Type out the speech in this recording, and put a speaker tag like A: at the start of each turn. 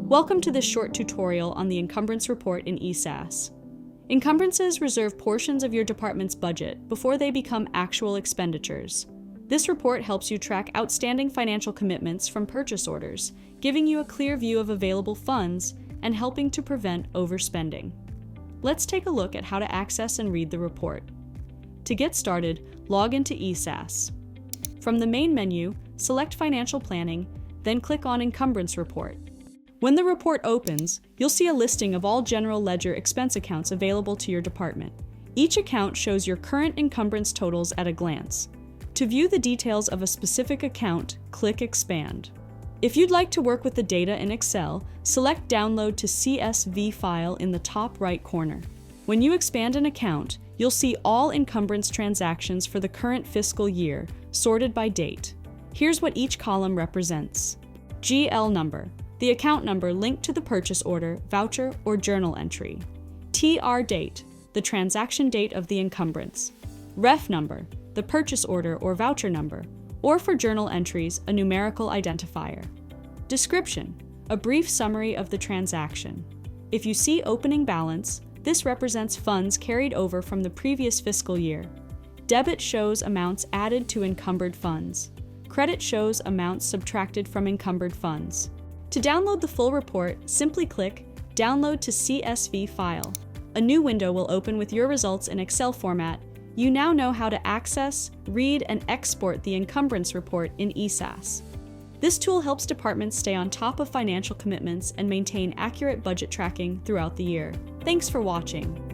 A: Welcome to this short tutorial on the Encumbrance Report in eSAAS. Encumbrances reserve portions of your department's budget before they become actual expenditures. This report helps you track outstanding financial commitments from purchase orders, giving you a clear view of available funds and helping to prevent overspending. Let's take a look at how to access and read the report. To get started, log into eSAAS. From the main menu, select Financial Planning, then click on Encumbrance Report. When the report opens, you'll see a listing of all general ledger expense accounts available to your department. Each account shows your current encumbrance totals at a glance. To view the details of a specific account, click Expand. If you'd like to work with the data in Excel, select Download to CSV file in the top right corner. When you expand an account, you'll see all encumbrance transactions for the current fiscal year, sorted by date. Here's what each column represents. GL number, the account number linked to the purchase order, voucher, or journal entry. TR date, the transaction date of the encumbrance. Ref number, the purchase order or voucher number, or for journal entries, a numerical identifier. Description, a brief summary of the transaction. If you see opening balance, this represents funds carried over from the previous fiscal year. Debit shows amounts added to encumbered funds. Credit shows amounts subtracted from encumbered funds. To download the full report, simply click Download to CSV file. A new window will open with your results in Excel format. You now know how to access, read, and export the Encumbrance Report in eSAAS. This tool helps departments stay on top of financial commitments and maintain accurate budget tracking throughout the year. Thanks for watching.